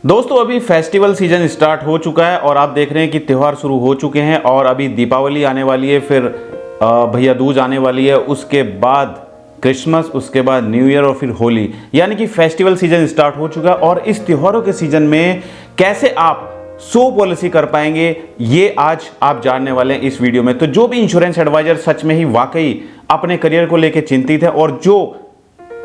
दोस्तों अभी festival season start हो चुका है और आप देख रहे हैं कि त्यौहार शुरू हो चुके हैं और अभी दीपावली आने वाली है, फिर भैया दूज आने वाली है, उसके बाद क्रिसमस, उसके बाद न्यू ईयर और फिर होली, यानी कि फेस्टिवल सीजन स्टार्ट हो चुका है। और इस त्योहारों के सीजन में कैसे आप सो पॉलिसी कर पाएंगे ये आज आप जानने वाले हैं इस वीडियो में। तो जो भी इंश्योरेंस एडवाइजर सच में ही वाकई अपने करियर को लेकर चिंतित है और जो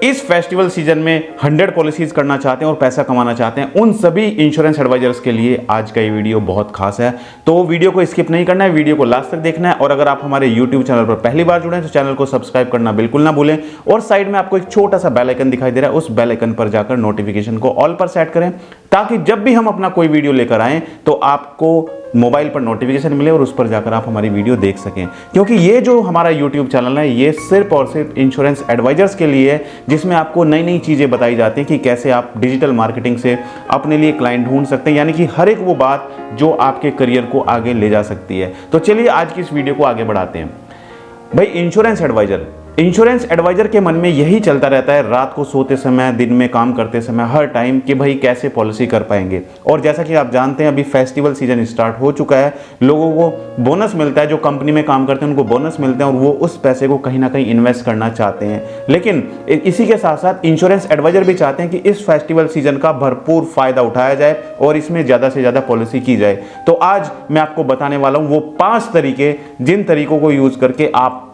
इस फेस्टिवल सीजन में 100 पॉलिसीज करना चाहते हैं और पैसा कमाना चाहते हैं, उन सभी इंश्योरेंस एडवाइजर्स के लिए आज का ये वीडियो बहुत खास है। तो वीडियो को स्किप नहीं करना है, वीडियो को लास्ट तक देखना है। और अगर आप हमारे यूट्यूब चैनल पर पहली बार जुड़े हैं तो चैनल को सब्सक्राइब करना बिल्कुल ना भूलें और साइड में आपको एक छोटा सा बेल आइकन दिखाई दे रहा है, उस बेल आइकन पर जाकर नोटिफिकेशन को ऑल पर सेट करें ताकि जब भी हम अपना कोई वीडियो लेकर आएं तो आपको मोबाइल पर नोटिफिकेशन मिले और उस पर जाकर आप हमारी वीडियो देख सकें। क्योंकि ये जो हमारा यूट्यूब चैनल है ये सिर्फ और सिर्फ इंश्योरेंस एडवाइजर्स के लिए है, जिसमें आपको नई नई चीज़ें बताई जाती हैं कि कैसे आप डिजिटल मार्केटिंग से अपने लिए क्लाइंट ढूंढ सकते हैं, यानी कि हर एक वो बात जो आपके करियर को आगे ले जा सकती है। तो चलिए आज की इस वीडियो को आगे बढ़ाते हैं। भाई इंश्योरेंस एडवाइजर के मन में यही चलता रहता है रात को सोते समय, दिन में काम करते समय, हर टाइम कि भाई कैसे पॉलिसी कर पाएंगे। और जैसा कि आप जानते हैं अभी फेस्टिवल सीजन स्टार्ट हो चुका है, लोगों को बोनस मिलता है, जो कंपनी में काम करते हैं उनको बोनस मिलते हैं और वो उस पैसे को कहीं ना कहीं इन्वेस्ट करना चाहते हैं। लेकिन इसी के साथ साथ इंश्योरेंस एडवाइजर भी चाहते हैं कि इस फेस्टिवल सीजन का भरपूर फायदा उठाया जाए और इसमें ज़्यादा से ज़्यादा पॉलिसी की जाए। तो आज मैं आपको बताने वाला हूँ वो 5 तरीके, जिन तरीकों को यूज़ करके आप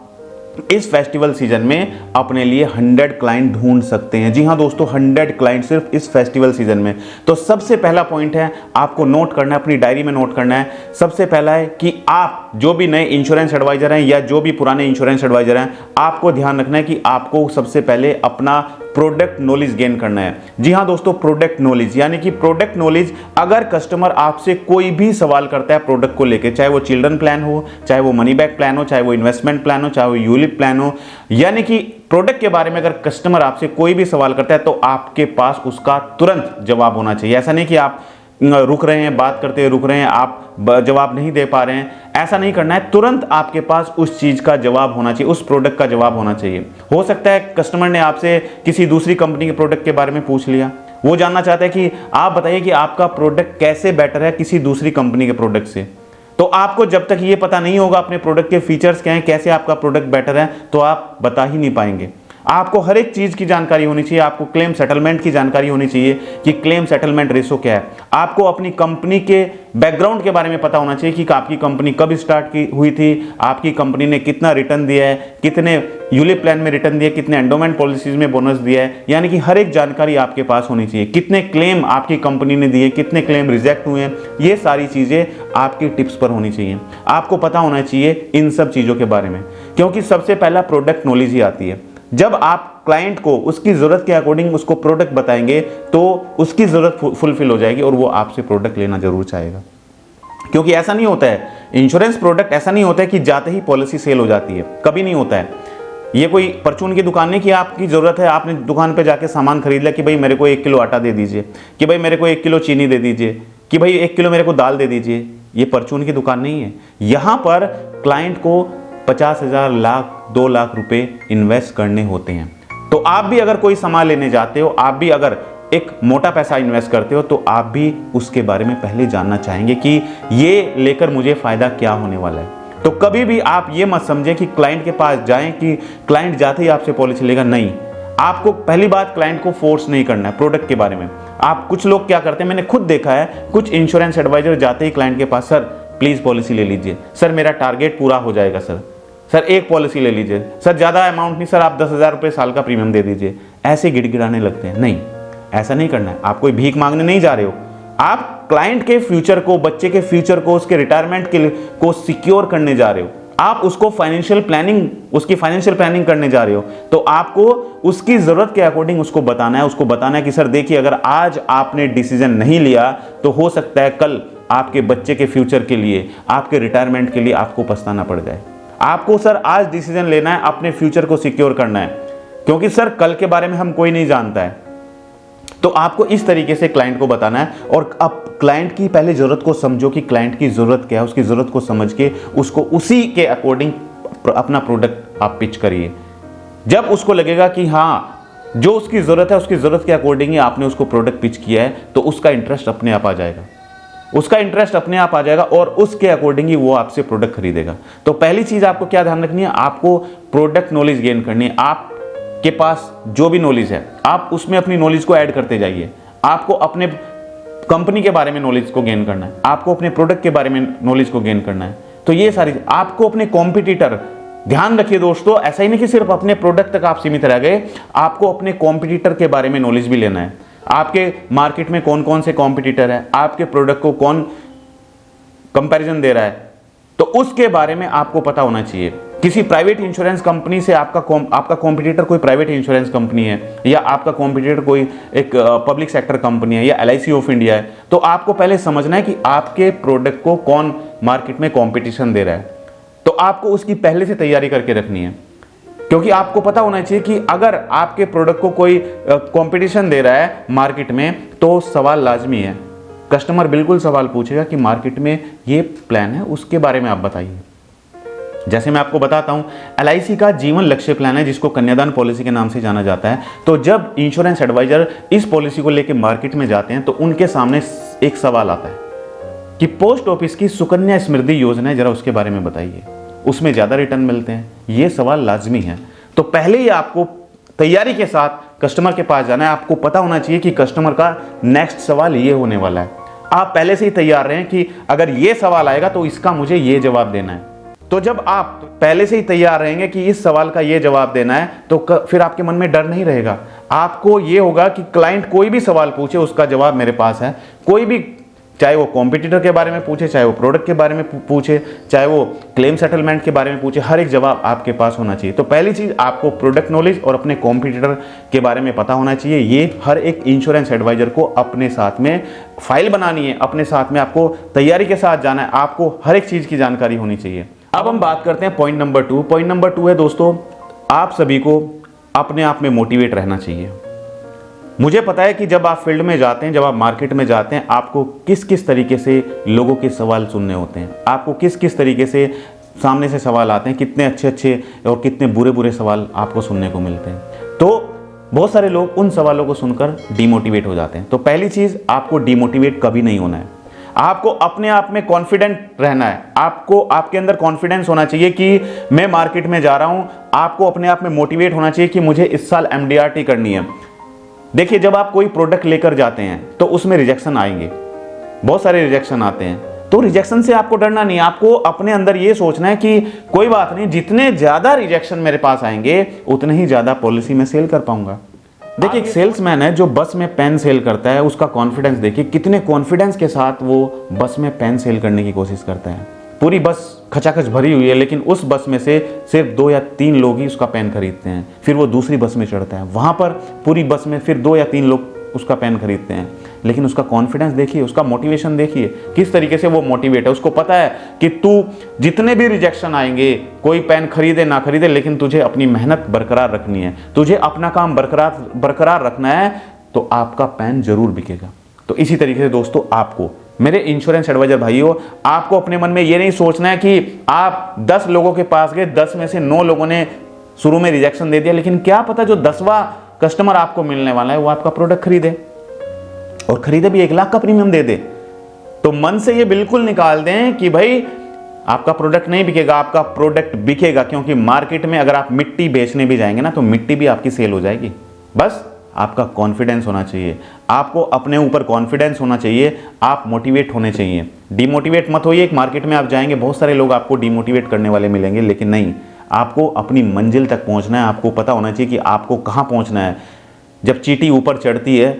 इस फेस्टिवल सीजन में अपने लिए 100 क्लाइंट ढूंढ सकते हैं। जी हां दोस्तों, 100 क्लाइंट सिर्फ इस फेस्टिवल सीजन में। तो सबसे पहला पॉइंट है, आपको नोट करना है, अपनी डायरी में नोट करना है। सबसे पहला है कि आप जो भी नए इंश्योरेंस एडवाइजर हैं या जो भी पुराने इंश्योरेंस एडवाइजर हैं, आपको ध्यान रखना है कि आपको सबसे पहले अपना प्रोडक्ट नॉलेज गेन करना है। जी हां दोस्तों, प्रोडक्ट नॉलेज, यानी कि प्रोडक्ट नॉलेज। अगर कस्टमर आपसे कोई भी सवाल करता है प्रोडक्ट को लेकर, चाहे वो चिल्ड्रन प्लान हो, चाहे वो मनी बैक प्लान हो, चाहे वो इन्वेस्टमेंट प्लान हो, चाहे वो यूलिप प्लान हो, यानी कि प्रोडक्ट के बारे में अगर कस्टमर आपसे कोई भी सवाल करता है तो आपके पास उसका तुरंत जवाब होना चाहिए। ऐसा नहीं कि आप रुक रहे हैं, बात करते हुए रुक रहे हैं, आप जवाब नहीं दे पा रहे हैं, ऐसा नहीं करना है। तुरंत आपके पास उस चीज का जवाब होना चाहिए, उस प्रोडक्ट का जवाब होना चाहिए। हो सकता है कस्टमर ने आपसे किसी दूसरी कंपनी के प्रोडक्ट के बारे में पूछ लिया, वो जानना चाहता है कि आप बताइए कि आपका प्रोडक्ट कैसे बेटर है किसी दूसरी कंपनी के प्रोडक्ट से। तो आपको जब तक ये पता नहीं होगा अपने प्रोडक्ट के फीचर्स क्या हैं, कैसे आपका प्रोडक्ट बेटर है, तो आप बता ही नहीं पाएंगे। आपको हर एक चीज की जानकारी होनी चाहिए। आपको क्लेम सेटलमेंट की जानकारी होनी चाहिए कि क्लेम सेटलमेंट रेशो क्या है। आपको अपनी कंपनी के बैकग्राउंड के बारे में पता होना चाहिए कि आपकी कंपनी कब स्टार्ट की हुई थी, आपकी कंपनी ने कितना रिटर्न दिया है, कितने यूलिप प्लान में रिटर्न दिया, कितने एंडोमेंट पॉलिसीज में बोनस दिया है, यानी कि हर एक जानकारी आपके पास होनी चाहिए। कितने क्लेम आपकी कंपनी ने दिए, कितने क्लेम रिजेक्ट हुए हैं, ये सारी चीजें आपकी टिप्स पर होनी चाहिए। आपको पता होना चाहिए इन सब चीजों के बारे में, क्योंकि सबसे पहला प्रोडक्ट नॉलेज ही आती है। जब आप क्लाइंट को उसकी जरूरत के अकॉर्डिंग उसको प्रोडक्ट बताएंगे तो उसकी जरूरत फुलफिल हो जाएगी और वो आपसे प्रोडक्ट लेना जरूर चाहेगा। क्योंकि ऐसा नहीं होता है, इंश्योरेंस प्रोडक्ट ऐसा नहीं होता है कि जाते ही पॉलिसी सेल हो जाती है, कभी नहीं होता है। ये कोई परचून की दुकान नहीं कि आपकी जरूरत है, आपने दुकान पे जाके सामान खरीद लिया कि भाई मेरे को 1 किलो आटा दे दीजिए, कि भाई मेरे को 1 किलो चीनी दे दीजिए, कि भाई 1 किलो मेरे को दाल दे दीजिए। ये परचून की दुकान नहीं है। यहां पर क्लाइंट को 50,000, लाख, 2 लाख रुपए इन्वेस्ट करने होते हैं। तो आप भी अगर कोई सामान लेने जाते हो, आप भी अगर एक मोटा पैसा इन्वेस्ट करते हो, तो आप भी उसके बारे में पहले जानना चाहेंगे कि ये लेकर मुझे फायदा क्या होने वाला है। तो कभी भी आप ये मत समझें कि क्लाइंट के पास जाएं कि क्लाइंट जाते ही आपसे पॉलिसी लेगा। नहीं, आपको पहली बात क्लाइंट को फोर्स नहीं करना है प्रोडक्ट के बारे में। आप कुछ लोग क्या करते हैं, मैंने खुद देखा है, कुछ इंश्योरेंस एडवाइजर जाते ही क्लाइंट के पास, सर प्लीज पॉलिसी ले लीजिए, सर मेरा टारगेट पूरा हो जाएगा, सर एक पॉलिसी ले लीजिए, सर ज्यादा अमाउंट नहीं, सर आप 10,000 रुपये साल का प्रीमियम दे दीजिए। ऐसे गिड़गिड़ाने लगते हैं। नहीं, ऐसा नहीं करना है। आप कोई भीख मांगने नहीं जा रहे हो, आप क्लाइंट के फ्यूचर को, बच्चे के फ्यूचर को, उसके रिटायरमेंट के को सिक्योर करने जा रहे हो। आप उसको उसकी फाइनेंशियल प्लानिंग करने जा रहे हो। तो आपको उसकी जरूरत के अकॉर्डिंग उसको बताना है, कि सर देखिए अगर आज आपने डिसीजन नहीं लिया तो हो सकता है कल आपके बच्चे के फ्यूचर के लिए, आपके रिटायरमेंट के लिए आपको पछताना पड़ जाए। आपको सर आज डिसीजन लेना है, अपने फ्यूचर को सिक्योर करना है, क्योंकि सर कल के बारे में हम कोई नहीं जानता है। तो आपको इस तरीके से क्लाइंट को बताना है। और अब क्लाइंट की पहले जरूरत को समझो कि क्लाइंट की जरूरत क्या है, उसकी जरूरत को समझ के उसको उसी के अकॉर्डिंग अपना प्रोडक्ट आप पिच करिए। जब उसको लगेगा कि हाँ जो उसकी ज़रूरत है उसकी ज़रूरत के अकॉर्डिंग ही आपने उसको प्रोडक्ट पिच किया है, तो उसका इंटरेस्ट अपने आप आ जाएगा, उसका इंटरेस्ट अपने आप आ जाएगा और उसके अकॉर्डिंग ही वो आपसे प्रोडक्ट खरीदेगा। तो पहली चीज़ आपको क्या ध्यान रखनी है, आपको प्रोडक्ट नॉलेज गेन करनी है। आपके पास जो भी नॉलेज है आप उसमें अपनी नॉलेज को ऐड करते जाइए। आपको अपने कंपनी के बारे में नॉलेज को गेन करना है, आपको अपने प्रोडक्ट के बारे में नॉलेज को गेन करना है। तो ये सारी आपको अपने कॉम्पिटिटर, ध्यान रखिए दोस्तों, ऐसा ही नहीं कि सिर्फ अपने प्रोडक्ट तक आप सीमित रह गए, आपको अपने कॉम्पिटिटर के बारे में नॉलेज भी लेना है। आपके मार्केट में कौन कौन से कॉम्पिटिटर है, आपके प्रोडक्ट को कौन कंपैरिजन दे रहा है, तो उसके बारे में आपको पता होना चाहिए। किसी प्राइवेट इंश्योरेंस कंपनी से आपका कॉम्पिटिटर कोई प्राइवेट इंश्योरेंस कंपनी है, या आपका कॉम्पिटिटर कोई एक पब्लिक सेक्टर कंपनी है, या LIC ऑफ इंडिया है, तो आपको पहले समझना है कि आपके प्रोडक्ट को कौन मार्केट में कॉम्पिटिशन दे रहा है। तो आपको उसकी पहले से तैयारी करके रखनी है, क्योंकि आपको पता होना चाहिए कि अगर आपके प्रोडक्ट को कोई कंपटीशन दे रहा है मार्केट में, तो सवाल लाजमी है, कस्टमर बिल्कुल सवाल पूछेगा कि मार्केट में ये प्लान है, उसके बारे में आप बताइए। जैसे मैं आपको बताता हूं, LIC का जीवन लक्ष्य प्लान है, जिसको कन्यादान पॉलिसी के नाम से जाना जाता है। तो जब इंश्योरेंस एडवाइजर इस पॉलिसी को लेकर मार्केट में जाते हैं, तो उनके सामने एक सवाल आता है कि पोस्ट ऑफिस की सुकन्या समृद्धि योजना है, जरा उसके बारे में बताइए, उसमें ज़्यादा रिटर्न मिलते हैं। ये सवाल लाजमी है। तो पहले ही आपको तैयारी के साथ कस्टमर के पास जाना है। आपको पता होना चाहिए कि कस्टमर का नेक्स्ट सवाल ये होने वाला है। आप पहले से ही तैयार रहें कि अगर ये सवाल आएगा तो इसका मुझे ये जवाब देना है। तो जब आप पहले से ही तैयार रहेंगे कि इस सवाल का ये जवाब देना है, तो फिर आपके मन में डर नहीं रहेगा। आपको ये होगा कि क्लाइंट कोई भी सवाल पूछे, उसका जवाब मेरे पास है। कोई भी, चाहे वो कॉम्पिटिटर के बारे में पूछे, चाहे वो प्रोडक्ट के बारे में पूछे, चाहे वो क्लेम सेटलमेंट के बारे में पूछे, हर एक जवाब आपके पास होना चाहिए। तो पहली चीज़, आपको प्रोडक्ट नॉलेज और अपने कॉम्पिटिटर के बारे में पता होना चाहिए। ये हर एक इंश्योरेंस एडवाइजर को अपने साथ में फाइल बनानी है, अपने साथ में आपको तैयारी के साथ जाना है, आपको हर एक चीज़ की जानकारी होनी चाहिए। अब हम बात करते हैं पॉइंट नंबर 2। पॉइंट नंबर 2 है दोस्तों, आप सभी को अपने आप में मोटिवेट रहना चाहिए। मुझे पता है कि जब आप फील्ड में जाते हैं, जब आप मार्केट में जाते हैं, आपको किस किस तरीके से लोगों के सवाल सुनने होते हैं, आपको किस किस तरीके से सामने से सवाल आते हैं, कितने अच्छे अच्छे और कितने बुरे बुरे सवाल आपको सुनने को मिलते हैं। तो बहुत सारे लोग उन सवालों को सुनकर डिमोटिवेट हो जाते हैं। तो पहली चीज़, आपको डिमोटिवेट कभी नहीं होना है। आपको अपने आप में कॉन्फिडेंट रहना है। आपको आपके अंदर कॉन्फिडेंस होना चाहिए कि मैं मार्केट में जा रहा हूं। आपको अपने आप में मोटिवेट होना चाहिए कि मुझे इस साल MDRT करनी है। देखिए, जब आप कोई प्रोडक्ट लेकर जाते हैं तो उसमें रिजेक्शन आएंगे, बहुत सारे रिजेक्शन आते हैं। तो रिजेक्शन से आपको डरना नहीं, आपको अपने अंदर ये सोचना है कि कोई बात नहीं, जितने ज़्यादा रिजेक्शन मेरे पास आएंगे उतने ही ज़्यादा पॉलिसी में सेल कर पाऊंगा। देखिए, एक सेल्समैन है जो बस में पेन सेल करता है, उसका कॉन्फिडेंस देखिए, कितने कॉन्फिडेंस के साथ वो बस में पेन सेल करने की कोशिश करता है। पूरी बस खचाखच भरी हुई है, लेकिन उस बस में से सिर्फ 2 या 3 लोग ही उसका पेन खरीदते हैं। फिर वो दूसरी बस में चढ़ता है, वहाँ पर पूरी बस में फिर 2 या 3 लोग उसका पेन खरीदते हैं। लेकिन उसका कॉन्फिडेंस देखिए, उसका मोटिवेशन देखिए, किस तरीके से वो मोटिवेट है। उसको पता है कि तू जितने भी रिजेक्शन आएंगे, कोई पेन खरीदे ना खरीदे, लेकिन तुझे अपनी मेहनत बरकरार रखनी है, तुझे अपना काम बरकरार रखना है, तो आपका पेन जरूर बिकेगा। तो इसी तरीके से दोस्तों, आपको, मेरे इंश्योरेंस एडवाइजर भाइयों, आपको अपने मन में ये नहीं सोचना है कि आप 10 लोगों के पास गए, 10 में से 9 लोगों ने शुरू में रिजेक्शन दे दिया, लेकिन क्या पता जो 10वां कस्टमर आपको मिलने वाला है वो आपका प्रोडक्ट खरीदे, और खरीदे भी 1 लाख का प्रीमियम दे दे। तो मन से ये बिल्कुल निकाल दें कि भाई आपका प्रोडक्ट नहीं बिकेगा, आपका प्रोडक्ट बिकेगा। क्योंकि मार्केट में अगर आप मिट्टी बेचने भी जाएंगे ना, तो मिट्टी भी आपकी सेल हो जाएगी। बस आपका कॉन्फिडेंस होना चाहिए, आपको अपने ऊपर कॉन्फिडेंस होना चाहिए, आप मोटिवेट होने चाहिए। डिमोटिवेट मत होइए। एक मार्केट में आप जाएंगे, बहुत सारे लोग आपको डिमोटिवेट करने वाले मिलेंगे, लेकिन नहीं, आपको अपनी मंजिल तक पहुंचना है। आपको पता होना चाहिए कि आपको कहां पहुंचना है। जब चींटी ऊपर चढ़ती है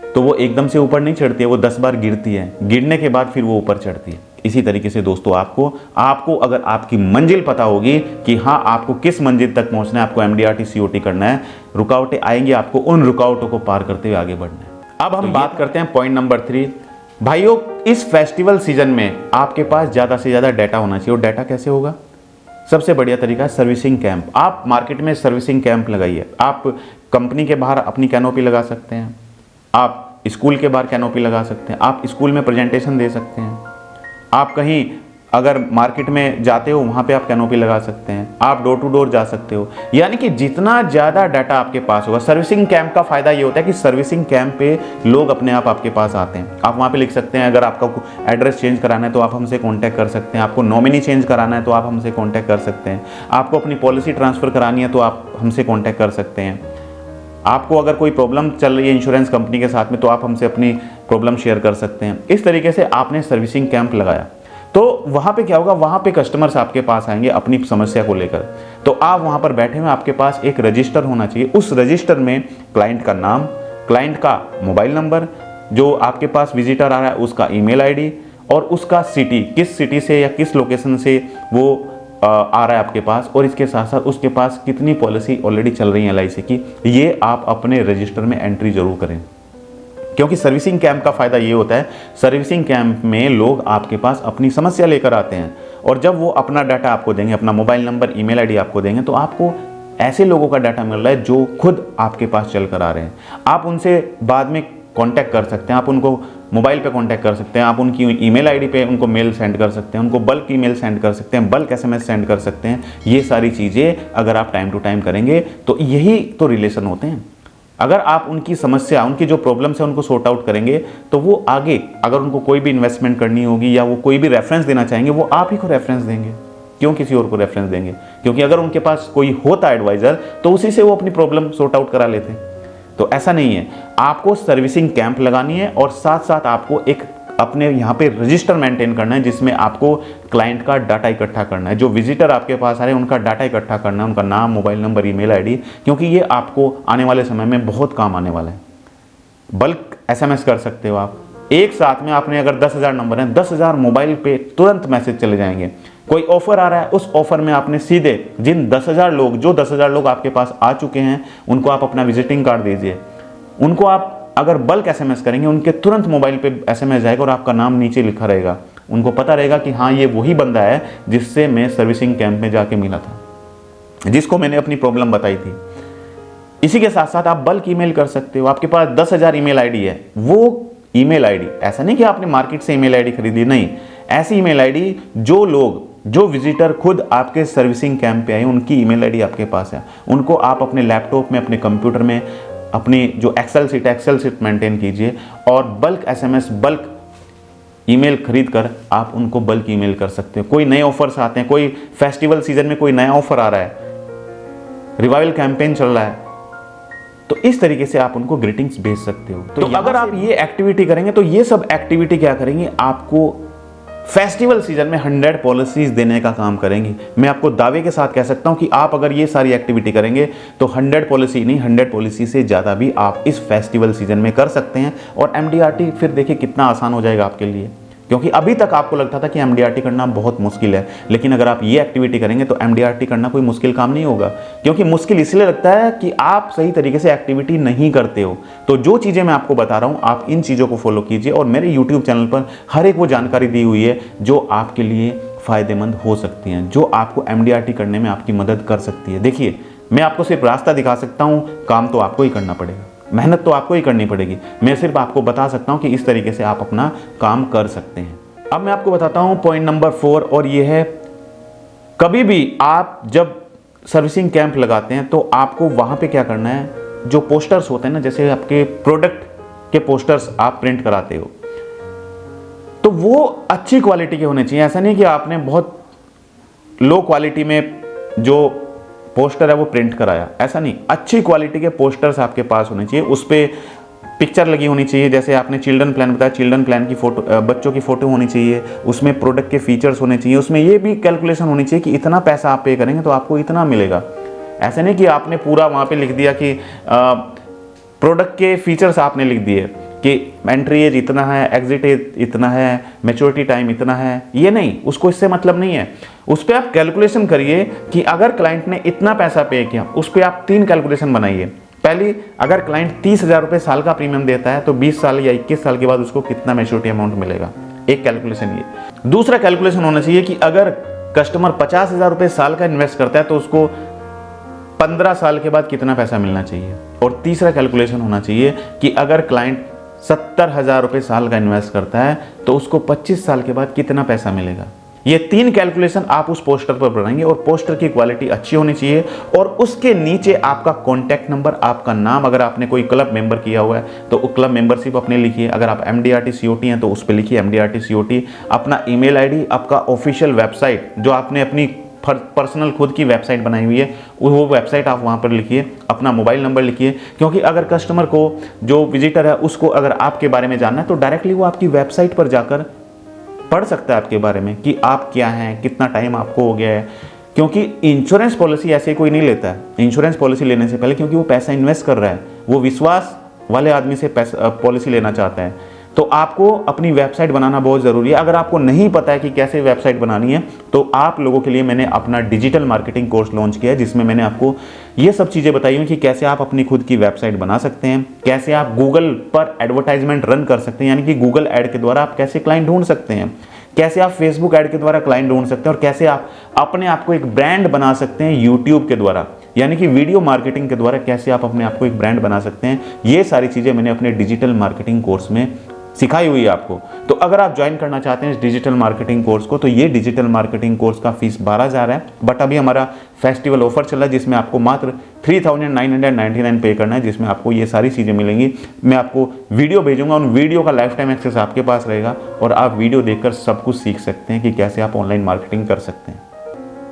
तो वो एकदम से ऊपर नहीं चढ़ती है, वो 10 बार गिरती है, गिरने के बाद फिर वो ऊपर चढ़ती है। इसी तरीके से दोस्तों, आपको अगर आपकी मंजिल पता होगी कि हाँ आपको किस मंजिल तक पहुंचना है, आपको MDRT COT करना है, रुकावटें आएंगी, आपको उन रुकावटों को पार करते हुए आगे बढ़ना है। अब हम बात करते हैं पॉइंट नंबर 3। भाइयों, इस फेस्टिवल सीजन में आपके पास ज़्यादा से ज़्यादा डाटा होना चाहिए। और डाटा कैसे होगा? सबसे बढ़िया तरीका है सर्विसिंग कैंप। आप मार्केट में सर्विसिंग कैंप लगाइए। आप कंपनी के बाहर अपनी कैनोपी लगा सकते हैं, आप स्कूल के बाहर कैनोपी लगा सकते हैं, आप स्कूल में प्रेजेंटेशन दे सकते हैं, आप कहीं अगर मार्केट में जाते हो वहाँ पे आप कैनोपी लगा सकते हैं, आप डोर टू डोर जा सकते हो। यानी कि जितना ज़्यादा डाटा आपके पास होगा, सर्विसिंग कैंप का फ़ायदा ये होता है कि सर्विसिंग कैंप पे लोग अपने आप आपके पास आते हैं। आप वहाँ पे लिख सकते हैं, अगर आपका एड्रेस चेंज कराना है तो आप हमसे कॉन्टैक्ट कर सकते हैं, आपको नॉमिनी चेंज कराना है तो आप हमसे कॉन्टैक्ट कर सकते हैं, आपको अपनी पॉलिसी ट्रांसफ़र करानी है तो आप हमसे कॉन्टैक्ट कर सकते हैं, आपको अगर कोई प्रॉब्लम चल रही है इंश्योरेंस कंपनी के साथ में तो आप हमसे अपनी प्रॉब्लम शेयर कर सकते हैं। इस तरीके से आपने सर्विसिंग कैंप लगाया तो वहाँ पे क्या होगा, वहाँ पे कस्टमर्स आपके पास आएंगे अपनी समस्या को लेकर। तो आप वहाँ पर बैठे हुए, आपके पास एक रजिस्टर होना चाहिए। उस रजिस्टर में क्लाइंट का नाम, क्लाइंट का मोबाइल नंबर, जो आपके पास विजिटर आ रहा है उसका ईमेल आईडी और उसका सिटी, किस सिटी से या किस लोकेशन से वो आ रहा है आपके पास, और इसके साथ साथ उसके पास कितनी पॉलिसी ऑलरेडी चल रही है LIC की, ये आप अपने रजिस्टर में एंट्री जरूर करें। क्योंकि सर्विसिंग कैंप का फ़ायदा ये होता है, सर्विसिंग कैंप में लोग आपके पास अपनी समस्या लेकर आते हैं और जब वो अपना डाटा आपको देंगे, अपना मोबाइल नंबर, ईमेल आईडी आपको देंगे, तो आपको ऐसे लोगों का डाटा मिल रहा है जो खुद आपके पास चल कर आ रहे हैं। आप उनसे बाद में कांटेक्ट कर सकते हैं, आप उनको मोबाइल पे कांटेक्ट कर सकते हैं, आप उनकी ईमेल आईडी पे उनको मेल सेंड कर सकते हैं, उनको बल्क ईमेल सेंड कर सकते हैं, बल्क SMS सेंड कर सकते हैं। ये सारी चीज़ें अगर आप टाइम टू टाइम करेंगे तो यही तो रिलेशन होते हैं। अगर आप उनकी समस्या, उनकी जो प्रॉब्लम्स है उनको सॉर्ट आउट करेंगे तो वो आगे अगर उनको कोई भी इन्वेस्टमेंट करनी होगी या वो कोई भी रेफरेंस देना चाहेंगे, वो आप ही को रेफरेंस देंगे। क्यों किसी और को रेफरेंस देंगे? क्योंकि अगर उनके पास कोई होता एडवाइज़र तो उसी से वो अपनी प्रॉब्लम सॉर्ट आउट करा लेते हैं। तो ऐसा नहीं है, आपको सर्विसिंग कैंप लगानी है और साथ साथ आपको एक अपने यहाँ पे रजिस्टर मेंटेन करना है जिसमें आपको क्लाइंट का डाटा इकट्ठा करना है। जो विजिटर आपके पास आ रहे हैं उनका डाटा इकट्ठा करना है, उनका नाम, मोबाइल नंबर, ईमेल आईडी, क्योंकि ये आपको आने वाले समय में बहुत काम आने वाला है। बल्क SMS कर सकते हो आप। एक साथ में आपने अगर 10,000 नंबर हैं, 10,000 मोबाइल पे तुरंत मैसेज चले जाएंगे। कोई ऑफर आ रहा है, उस ऑफर में आपने सीधे जिन 10,000 लोग, जो 10,000 लोग आपके पास आ चुके हैं, उनको आप अपना विजिटिंग कार्ड दीजिए। उनको आप अगर बल्क SMS करेंगे, उनके तुरंत मोबाइल पे SMS जाएगा और आपका नाम नीचे लिखा रहेगा। उनको पता रहेगा कि हाँ, ये वही बंदा है जिससे मैं सर्विसिंग कैंप में जाके मिला था, जिसको मैंने अपनी प्रॉब्लम बताई थी। इसी के साथ साथ आप बल्क ईमेल कर सकते हो। आपके पास 10,000 ईमेल आईडी है, वो ईमेल आईडी, ऐसा नहीं कि आपने मार्केट से ईमेल आईडी खरीदी, नहीं, ऐसी ईमेल आईडी जो लोग, जो विजिटर खुद आपके सर्विसिंग कैंप पे आए, उनकी ईमेल आईडी आपके पास है। उनको आप अपने लैपटॉप में, अपने कंप्यूटर में, अपनी जो एक्सेल सीट मेंटेन कीजिए और बल्क SMS, बल्क ईमेल खरीद कर आप उनको बल्क ईमेल कर सकते हो। कोई नए ऑफर्स आते हैं, कोई फेस्टिवल सीजन में कोई नया ऑफर आ रहा है, रिवाइवल कैंपेन चल रहा है, तो इस तरीके से आप उनको ग्रीटिंग्स भेज सकते हो। तो अगर आप ये एक्टिविटी करेंगे तो ये सब एक्टिविटी क्या करेंगे, आपको फेस्टिवल सीजन में 100 पॉलिसीज देने का काम करेंगी। मैं आपको दावे के साथ कह सकता हूं कि आप अगर ये सारी एक्टिविटी करेंगे तो 100 पॉलिसी नहीं, 100 पॉलिसी से ज़्यादा भी आप इस फेस्टिवल सीजन में कर सकते हैं। और MDRT फिर देखिए कितना आसान हो जाएगा आपके लिए, क्योंकि अभी तक आपको लगता था कि MDRT करना बहुत मुश्किल है, लेकिन अगर आप ये एक्टिविटी करेंगे तो MDRT करना कोई मुश्किल काम नहीं होगा। क्योंकि मुश्किल इसलिए लगता है कि आप सही तरीके से एक्टिविटी नहीं करते हो। तो जो चीज़ें मैं आपको बता रहा हूँ, आप इन चीज़ों को फॉलो कीजिए और मेरे YouTube चैनल पर हर एक वो जानकारी दी हुई है जो आपके लिए फ़ायदेमंद हो सकती हैं, जो आपको MDRT करने में आपकी मदद कर सकती है। देखिए, मैं आपको सिर्फ रास्ता दिखा सकता हूँ, काम तो आपको ही करना पड़ेगा, मेहनत तो आपको ही करनी पड़ेगी। मैं सिर्फ आपको बता सकता हूं कि इस तरीके से आप अपना काम कर सकते हैं। अब मैं आपको बताता हूं पॉइंट नंबर 4, और ये है, कभी भी आप जब सर्विसिंग कैंप लगाते हैं तो आपको वहां पे क्या करना है, जो पोस्टर्स होते हैं ना, जैसे आपके प्रोडक्ट के पोस्टर्स आप प्रिंट कराते हो, तो वो अच्छी क्वालिटी के होने चाहिए। ऐसा नहीं कि आपने बहुत लो क्वालिटी में जो पोस्टर है वो प्रिंट कराया, ऐसा नहीं। अच्छी क्वालिटी के पोस्टर्स आपके पास होने चाहिए, उस पर पिक्चर लगी होनी चाहिए। जैसे आपने चिल्ड्रन प्लान बताया, चिल्ड्रन प्लान की फोटो, बच्चों की फोटो होनी चाहिए, उसमें प्रोडक्ट के फीचर्स होने चाहिए, उसमें ये भी कैलकुलेशन होनी चाहिए कि इतना पैसा आप पे करेंगे तो आपको इतना मिलेगा। ऐसा नहीं कि आपने पूरा वहाँ पे लिख दिया कि प्रोडक्ट के फीचर्स आपने लिख दिए कि एंट्री एज इतना है, एग्जिट एज इतना है, मैच्योरिटी टाइम इतना है, ये नहीं, उसको इससे मतलब नहीं है। उस पर आप कैलकुलेशन करिए कि अगर क्लाइंट ने इतना पैसा पे किया, उस पर आप 3 कैलकुलेशन बनाइए। पहली, अगर क्लाइंट 30,000 रुपये साल का प्रीमियम देता है तो 20 साल या 21 साल के बाद उसको कितना मैच्योरिटी अमाउंट मिलेगा, एक कैलकुलेशन ये। दूसरा कैलकुलेशन होना चाहिए कि अगर कस्टमर 50,000 रुपये साल का इन्वेस्ट करता है तो उसको 15 साल के बाद कितना पैसा मिलना चाहिए। और तीसरा कैलकुलेशन होना चाहिए कि अगर क्लाइंट 70,000 रुपये साल का इन्वेस्ट करता है तो उसको 25 साल के बाद कितना पैसा मिलेगा। ये 3 कैलकुलेशन आप उस पोस्टर पर बनाएंगे और पोस्टर की क्वालिटी अच्छी होनी चाहिए और उसके नीचे आपका कॉन्टैक्ट नंबर, आपका नाम, अगर आपने कोई क्लब मेंबर किया हुआ है तो क्लब मेंबरशिप अपने लिखिए, अगर आप MDRT COT हैं तो उस पर लिखिए MDRT COT, अपना ईमेल आईडी, आपका ऑफिशियल वेबसाइट जो आपने अपनी पर्सनल खुद की वेबसाइट बनाई हुई है वो वेबसाइट आप वहाँ पर लिखिए, अपना मोबाइल नंबर लिखिए, क्योंकि अगर कस्टमर को, जो विजिटर है उसको अगर आपके बारे में जानना है तो डायरेक्टली वो आपकी वेबसाइट पर जाकर पढ़ सकता है आपके बारे में कि आप क्या हैं, कितना टाइम आपको हो गया है। क्योंकि इंश्योरेंस पॉलिसी ऐसे कोई नहीं लेता है इंश्योरेंस पॉलिसी लेने से पहले, क्योंकि वो पैसा इन्वेस्ट कर रहा है, वो विश्वास वाले आदमी से पैसा पॉलिसी लेना चाहता है। तो आपको अपनी वेबसाइट बनाना बहुत ज़रूरी है। अगर आपको नहीं पता है कि कैसे वेबसाइट बनानी है तो आप लोगों के लिए मैंने अपना डिजिटल मार्केटिंग कोर्स लॉन्च किया है, जिसमें मैंने आपको ये सब चीज़ें बताई हुई कि कैसे आप अपनी खुद की वेबसाइट बना सकते हैं, कैसे आप गूगल पर एडवर्टाइजमेंट रन कर सकते हैं, यानी कि गूगल ऐड के द्वारा आप कैसे क्लाइंट ढूंढ सकते हैं, कैसे आप फेसबुक ऐड के द्वारा क्लाइंट ढूंढ सकते हैं, और कैसे आप अपने आप को एक ब्रांड बना सकते हैं यूट्यूब के द्वारा, यानी कि वीडियो मार्केटिंग के द्वारा कैसे आप अपने आप को एक ब्रांड बना सकते हैं। ये सारी चीज़ें मैंने अपने डिजिटल मार्केटिंग कोर्स में सिखाई हुई है आपको। तो अगर आप ज्वाइन करना चाहते हैं इस डिजिटल मार्केटिंग कोर्स को तो ये डिजिटल मार्केटिंग कोर्स का फीस 12,000 है, बट अभी हमारा फेस्टिवल ऑफर चल रहा है जिसमें आपको मात्र 3,999 पे करना है, जिसमें आपको ये सारी चीज़ें मिलेंगी। मैं आपको वीडियो भेजूंगा, उन वीडियो का लाइफ टाइम एक्सेस आपके पास रहेगा और आप वीडियो देखकर सब कुछ सीख सकते हैं कि कैसे आप ऑनलाइन मार्केटिंग कर सकते हैं।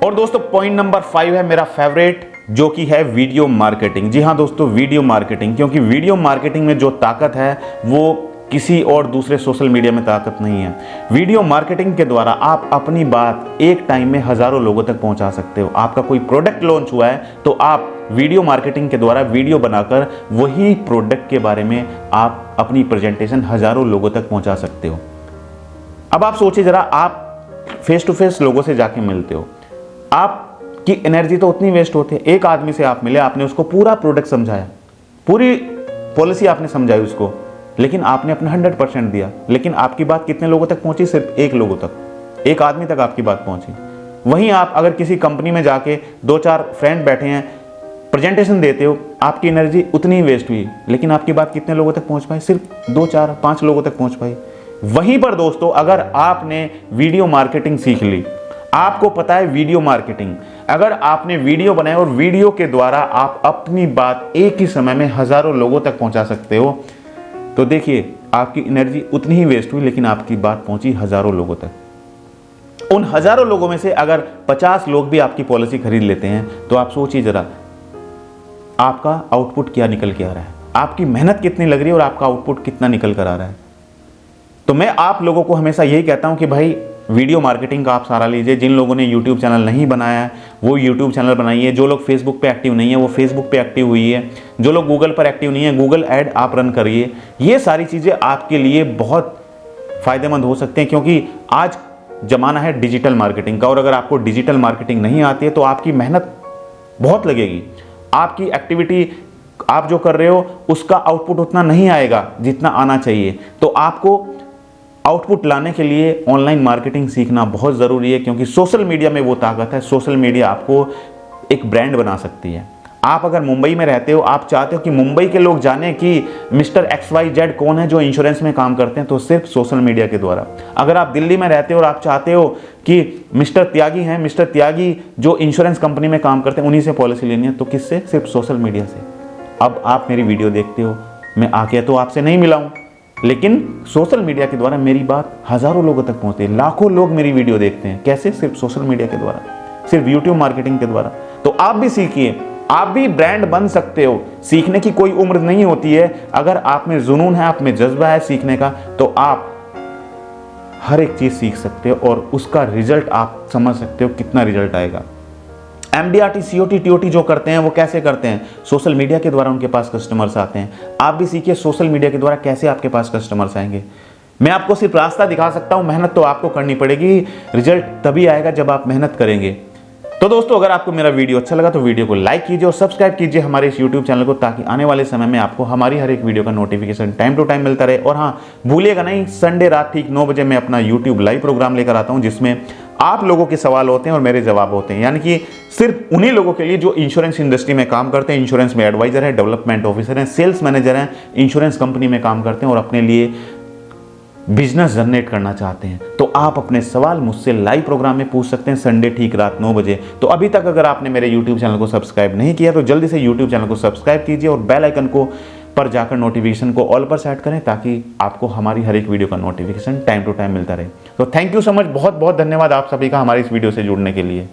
और दोस्तों पॉइंट नंबर 5 है मेरा फेवरेट, जो कि है वीडियो मार्केटिंग। जी हाँ दोस्तों, वीडियो मार्केटिंग, क्योंकि वीडियो मार्केटिंग में जो ताकत है वो किसी और दूसरे सोशल मीडिया में ताकत नहीं है। वीडियो मार्केटिंग के द्वारा आप अपनी बात एक टाइम में हजारों लोगों तक पहुंचा सकते हो। आपका कोई प्रोडक्ट लॉन्च हुआ है तो आप वीडियो मार्केटिंग के द्वारा वीडियो बनाकर वही प्रोडक्ट के बारे में आप अपनी प्रेजेंटेशन हजारों लोगों तक पहुंचा सकते हो। अब आप सोचिए जरा, आप फेस टू फेस लोगों से जाके मिलते हो, आपकी एनर्जी तो उतनी वेस्ट होती है। एक आदमी से आप मिले, आपने उसको पूरा प्रोडक्ट समझाया, पूरी पॉलिसी आपने समझाई उसको, लेकिन आपने अपना 100% दिया, लेकिन आपकी बात कितने लोगों तक पहुंची? सिर्फ एक लोगों तक, एक आदमी तक आपकी बात पहुंची। वहीं आप अगर किसी कंपनी में जाके 2-4 फ्रेंड बैठे हैं, प्रेजेंटेशन देते हो, आपकी एनर्जी उतनी ही वेस्ट हुई, लेकिन आपकी बात कितने लोगों तक पहुंच पाई? सिर्फ 2-4-5 लोगों तक पहुंच पाई। वहीं पर दोस्तों अगर आपने वीडियो मार्केटिंग सीख ली, आपको पता है वीडियो मार्केटिंग, अगर आपने वीडियो बनाया और वीडियो के द्वारा आप अपनी बात एक ही समय में हजारों लोगों तक पहुंचा सकते हो, तो देखिए आपकी एनर्जी उतनी ही वेस्ट हुई, लेकिन आपकी बात पहुंची हजारों लोगों तक। उन हजारों लोगों में से अगर 50 लोग भी आपकी पॉलिसी खरीद लेते हैं तो आप सोचिए जरा, आपका आउटपुट क्या निकल के आ रहा है, आपकी मेहनत कितनी लग रही है और आपका आउटपुट कितना निकल कर आ रहा है। तो मैं आप लोगों को हमेशा यही कहता हूं कि भाई वीडियो मार्केटिंग का आप सहारा लीजिए। जिन लोगों ने यूट्यूब चैनल नहीं बनाया है वो यूट्यूब चैनल बनाइए, जो लोग फेसबुक पे एक्टिव नहीं है वो फेसबुक पे एक्टिव हुई है, जो लोग गूगल पर एक्टिव नहीं है गूगल ऐड आप रन करिए। ये सारी चीज़ें आपके लिए बहुत फ़ायदेमंद हो सकते हैं, क्योंकि आज ज़माना है डिजिटल मार्केटिंग का, और अगर आपको डिजिटल मार्केटिंग नहीं आती है तो आपकी मेहनत बहुत लगेगी, आपकी एक्टिविटी आप जो कर रहे हो उसका आउटपुट उतना नहीं आएगा जितना आना चाहिए। तो आपको आउटपुट लाने के लिए ऑनलाइन मार्केटिंग सीखना बहुत ज़रूरी है, क्योंकि सोशल मीडिया में वो ताकत है। सोशल मीडिया आपको एक ब्रांड बना सकती है। आप अगर मुंबई में रहते हो, आप चाहते हो कि मुंबई के लोग जाने कि मिस्टर XYZ कौन है जो इंश्योरेंस में काम करते हैं, तो सिर्फ सोशल मीडिया के द्वारा। अगर आप दिल्ली में रहते हो और आप चाहते हो कि मिस्टर त्यागी हैं, मिस्टर त्यागी जो इंश्योरेंस कंपनी में काम करते हैं, उन्हीं से पॉलिसी लेनी है, तो किससे? सिर्फ सोशल मीडिया से। अब आप मेरी वीडियो देखते हो, मैं आके तो आपसे नहीं मिला हूँ, लेकिन सोशल मीडिया के द्वारा मेरी बात हजारों लोगों तक पहुंचती है, लाखों लोग मेरी वीडियो देखते हैं। कैसे? सिर्फ सोशल मीडिया के द्वारा, सिर्फ यूट्यूब मार्केटिंग के द्वारा। तो आप भी सीखिए, आप भी ब्रांड बन सकते हो। सीखने की कोई उम्र नहीं होती है। अगर आप में जुनून है, आप में जज्बा है सीखने का, तो आप हर एक चीज सीख सकते हो और उसका रिजल्ट आप समझ सकते हो कितना रिजल्ट आएगा। MDRT COT TOT जो करते हैं वो कैसे करते हैं? सोशल मीडिया के द्वारा उनके पास कस्टमर्स आते हैं। आप भी सीखिए सोशल मीडिया के द्वारा कैसे आपके पास कस्टमर्स आएंगे। मैं आपको सिर्फ रास्ता दिखा सकता हूं, मेहनत तो आपको करनी पड़ेगी। रिजल्ट तभी आएगा जब आप मेहनत करेंगे। तो दोस्तों अगर आपको मेरा वीडियो अच्छा लगा तो वीडियो को लाइक कीजिए और सब्सक्राइब कीजिए हमारे इस यूट्यूब चैनल को, ताकि आने वाले समय में आपको हमारी हर एक वीडियो का नोटिफिकेशन टाइम टू टाइम मिलता रहे। और हाँ, भूलिएगा नहीं, संडे रात ठीक 9 बजे मैं अपना यूट्यूब लाइव प्रोग्राम लेकर आता हूं, जिसमें आप लोगों के सवाल होते हैं और मेरे जवाब होते हैं। यानी कि सिर्फ उन्हीं लोगों के लिए जो इंश्योरेंस इंडस्ट्री में काम करते हैं, इंश्योरेंस में एडवाइजर है, डेवलपमेंट ऑफिसर हैं, सेल्स मैनेजर हैं, इंश्योरेंस कंपनी में काम करते हैं और अपने लिए बिजनेस जनरेट करना चाहते हैं, तो आप अपने सवाल मुझसे लाइव प्रोग्राम में पूछ सकते हैं संडे ठीक रात 9 बजे। तो अभी तक अगर आपने मेरे यूट्यूब चैनल को सब्सक्राइब नहीं किया तो जल्दी से यूट्यूब चैनल को सब्सक्राइब कीजिए और बेल आइकन को पर जाकर नोटिफिकेशन को ऑल पर सेट करें ताकि आपको हमारी हर एक वीडियो का नोटिफिकेशन टाइम टू टाइम मिलता रहे। तो थैंक यू सो मच, बहुत बहुत धन्यवाद आप सभी का हमारी इस वीडियो से जुड़ने के लिए।